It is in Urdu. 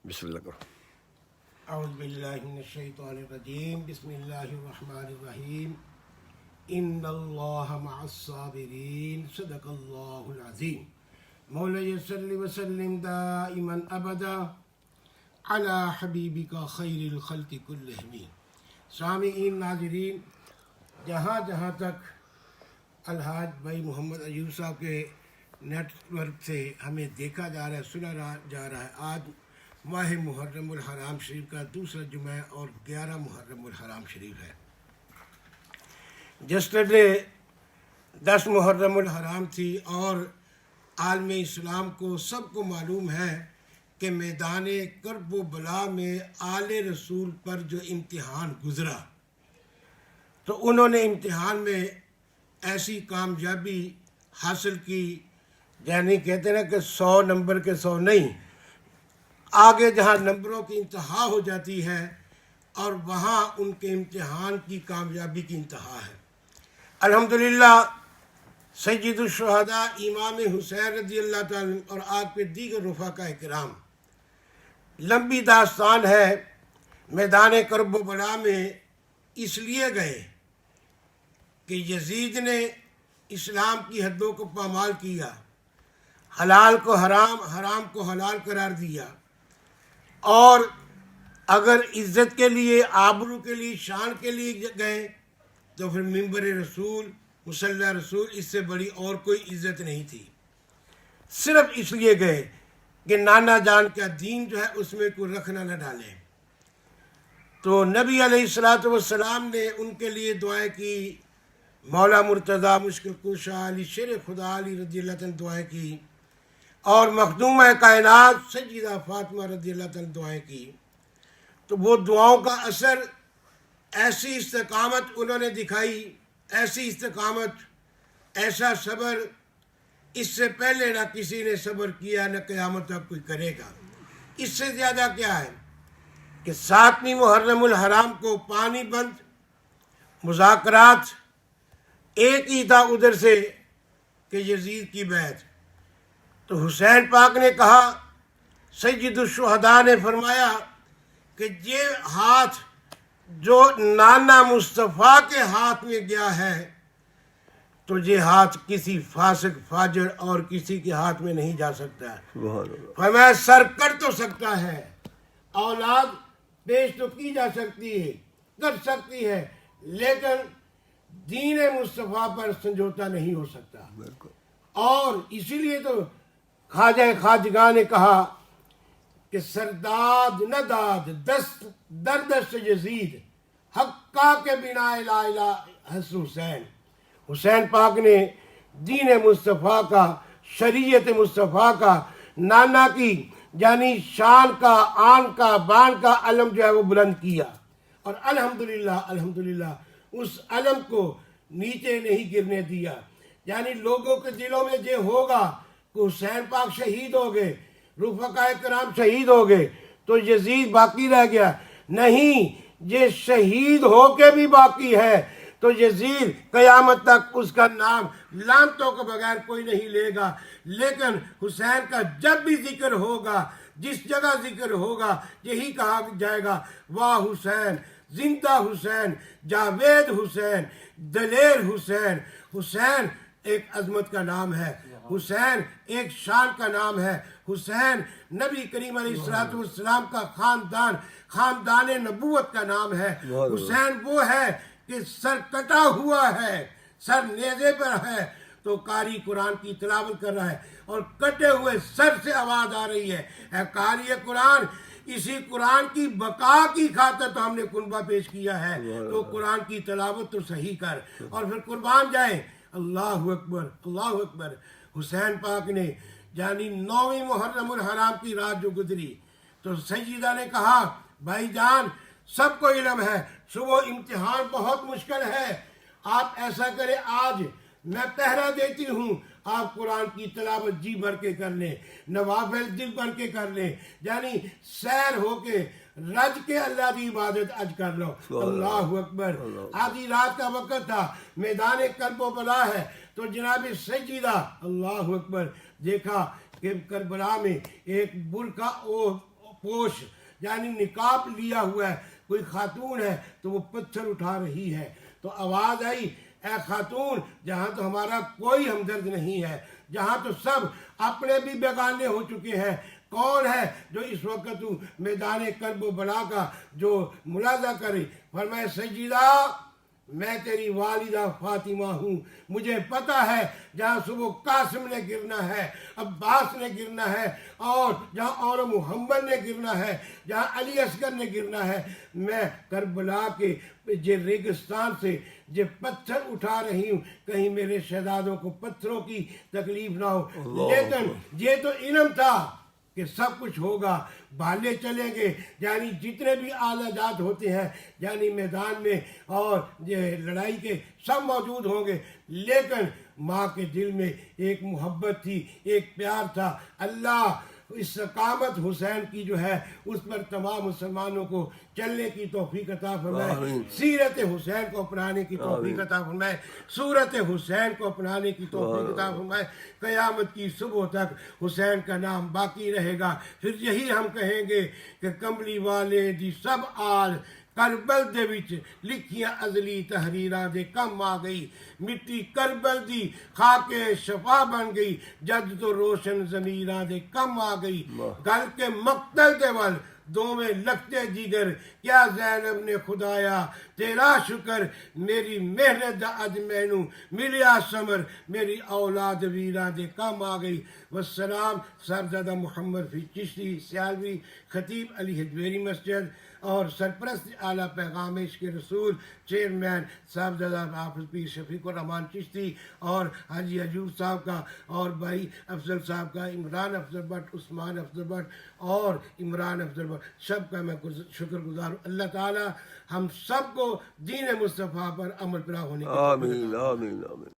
بسم اللہ کرو. اعوذ باللہ من الشیطان الرجیم. بسم اللہ الرحمن الرحیم. ان اللہ مع الصابرین. صدق اللہ العظیم. مولاي صل وسلم دائما ابدا علی حبیبک خیر الخلق کلہم. سامعین، ناظرین، جہاں جہاں تک الحاج بھائی محمد ایوب صاحب کے نیٹ ورک سے ہمیں دیکھا جا رہا ہے، سنا جا رہا ہے، آج ماہ محرم الحرام شریف کا دوسرا جمعہ اور 11 محرم الحرام شریف ہے. جسٹرڈے 10 محرم الحرام تھی اور عالم اسلام کو سب کو معلوم ہے کہ میدان کرب و بلا میں آل رسول پر جو امتحان گزرا تو انہوں نے امتحان میں ایسی کامیابی حاصل کی، یعنی کہتے ہیں نا کہ 100 نمبر کے 100 نہیں، آگے جہاں نمبروں کی انتہا ہو جاتی ہے اور وہاں ان کے امتحان کی کامیابی کی انتہا ہے. الحمدللہ سید الشہداء امام حسین رضی اللہ تعالیٰ اور آپ کے دیگر رفقاء کرام، لمبی داستان ہے. میدان کرب و بلا میں اس لیے گئے کہ یزید نے اسلام کی حدوں کو پامال کیا، حلال کو حرام، حرام کو حلال قرار دیا، اور اگر عزت کے لیے، آبرو کے لیے، شان کے لیے گئے تو پھر منبر رسول، مصلی رسول، اس سے بڑی اور کوئی عزت نہیں تھی. صرف اس لیے گئے کہ نانا جان کا دین جو ہے اس میں کوئی رکھنا نہ ڈالے. تو نبی علیہ الصلوۃ والسلام نے ان کے لیے دعائیں کی، مولا مرتضیٰ مشکل کشا علی شیر خدا علی رضی اللہ تعالیٰ دعائیں کی، اور مخدومہ کائنات سیدہ فاطمہ رضی اللہ تعالیٰ دعائیں کی. تو وہ دعاؤں کا اثر، ایسی استقامت انہوں نے دکھائی، ایسی استقامت، ایسا صبر، اس سے پہلے نہ کسی نے صبر کیا، نہ قیامت تک کوئی کرے گا. اس سے زیادہ کیا ہے کہ 7ویں محرم الحرام کو پانی بند مذاکرات، ایک ہی تھا ادھر سے کہ یزید کی بیعت. تو حسین پاک نے کہا، سید الشہداء نے فرمایا کہ یہ ہاتھ جو نانا مصطفیٰ کے ہاتھ میں گیا ہے تو یہ ہاتھ کسی فاسق فاجر اور کسی کے ہاتھ میں نہیں جا سکتا ہے. فرمایا سر کٹ تو سکتا ہے، اولاد پیش تو کی جا سکتی ہے، کر سکتی ہے، لیکن دین مصطفیٰ پر سمجھوتا نہیں ہو سکتا. اور اسی لیے تو خواجہ خواجگاہ نے کہا کہ سرداد نہ داد دست در دست یزید، حقا کے بنا لا الہ حس حسین. حسین پاک نے دین مصطفیٰ کا، شریعت مصطفیٰ کا، نانا کی یعنی شان کا، آن کا، بان کا علم جو ہے وہ بلند کیا، اور الحمدللہ الحمدللہ اس علم کو نیچے نہیں گرنے دیا. یعنی لوگوں کے دلوں میں یہ ہوگا کہ حسین پاک شہید ہو گئے، رفقاء کرام شہید ہو گئے تو یزید باقی رہ گیا. نہیں، یہ شہید ہو کے بھی باقی ہے تو یزید قیامت تک اس کا نام لعنتوں کے بغیر کوئی نہیں لے گا. لیکن حسین کا جب بھی ذکر ہوگا، جس جگہ ذکر ہوگا، یہی کہا جائے گا، واہ حسین، زندہ حسین، جاوید حسین، دلیر حسین. حسین ایک عظمت کا نام ہے، حسین ایک شان کا نام ہے. حسین نبی کریم علیہ الصلوۃ والسلام کا خاندان، خاندان نبوت کا نام ہے. حسین وہ ہے کہ سر کٹا ہوا ہے، سر نیزے پر ہے تو قاری قرآن کی تلاوت کر رہا ہے اور کٹے ہوئے سر سے آواز آ رہی ہے، اے قاری قرآن، اسی قرآن کی بقا کی خاطر تو ہم نے کنبہ پیش کیا ہے، تو قرآن کی تلاوت تو صحیح کر اور پھر قربان جائیں. اللہ اکبر، اللہ اکبر. حسین پاک نے یعنی 9ویں محرم الحرام کی رات جو گزری تو سیدہ نے کہا، بھائی جان سب کو علم ہے صبح امتحان بہت مشکل ہے، آپ ایسا کریں آج میں پہرا دیتی ہوں، آپ قرآن کی تلاوت جی بھر کے کر لیں، نوافل دل بھر کے کر لیں، یعنی سیر ہو کے رج کے اللہ کی عبادت اج کر لو. اللہ اکبر. آدھی رات کا وقت تھا، میدان کرب و بلا ہے تو جناب سیدہ اللہ اکبر دیکھا کہ کربلا میں ایک برقع پوش یعنی نقاب لیا ہوا ہے، کوئی خاتون ہے تو وہ پتھر اٹھا رہی ہے، تو آواز آئی اے خاتون، جہاں تو ہمارا کوئی ہمدرد نہیں ہے، جہاں تو سب اپنے بھی بیگانے ہو چکے ہیں، کون ہے جو اس وقت میدان کرب و بلا کا جو ملاحظہ کرے؟ فرمایا سیدہ میں تیری والدہ فاطمہ ہوں، مجھے پتہ ہے جہاں صبح قاسم نے گرنا ہے، عباس نے گرنا ہے، اور جہاں اور محمد نے گرنا ہے، جہاں علی اصغر نے گرنا ہے، میں کربلا کے جو ریگستان سے جو پتھر اٹھا رہی ہوں، کہیں میرے شہزادوں کو پتھروں کی تکلیف نہ ہو۔ لیکن یہ تو علم تھا کہ سب کچھ ہوگا، بھالے چلیں گے، یعنی جتنے بھی آلہ جات ہوتے ہیں یعنی میدان میں اور یہ لڑائی کے سب موجود ہوں گے، لیکن ماں کے دل میں ایک محبت تھی، ایک پیار تھا۔ اللہ استقامت حسین کی جو ہے اس پر تمام مسلمانوں کو چلنے کی توفیق عطا فرمائے، سیرت حسین کو اپنانے کی توفیق عطا فرمائے، صورت حسین کو اپنانے کی توفیق عطا فرمائے۔ قیامت کی صبح تک حسین کا نام باقی رہے گا، پھر یہی ہم کہیں گے کہ کملی والے دی سب آل کربل دے وچ لکھیاں ازلی تحریراں دے کم آ گئی، مٹی کربل دی خاک شفا بن گئی، جد تو روشن ضمیراں دے کم آ گئی، گل کے مقتل دے ول دوویں لگتے جگر، کیا زینب نے خدایا تیرا شکر، میری محنت دا اج مینوں ملیا ثمر، میری اولاد ویراں دے کم آ گئی۔ والسلام صاحبزادہ محمد فی چشتی سیالوی، خطیب علی حجویری مسجد اور سرپرست اعلیٰ پیغام عشق رسول چیئرمین صاحبزادہ حافظ پیر شفیق الرحمان چشتی اور حاجی ایوب صاحب کا اور بھائی افضل صاحب کا، عمران افضل بٹ، عثمان افضل بٹ اور عمران افضل بٹ، سب کا میں شکر گزار ہوں۔ اللہ تعالی ہم سب کو دین مصطفیٰ پر عمل پیرا ہونے کی توفیق عطا فرمائے۔ آمین آمین آمین۔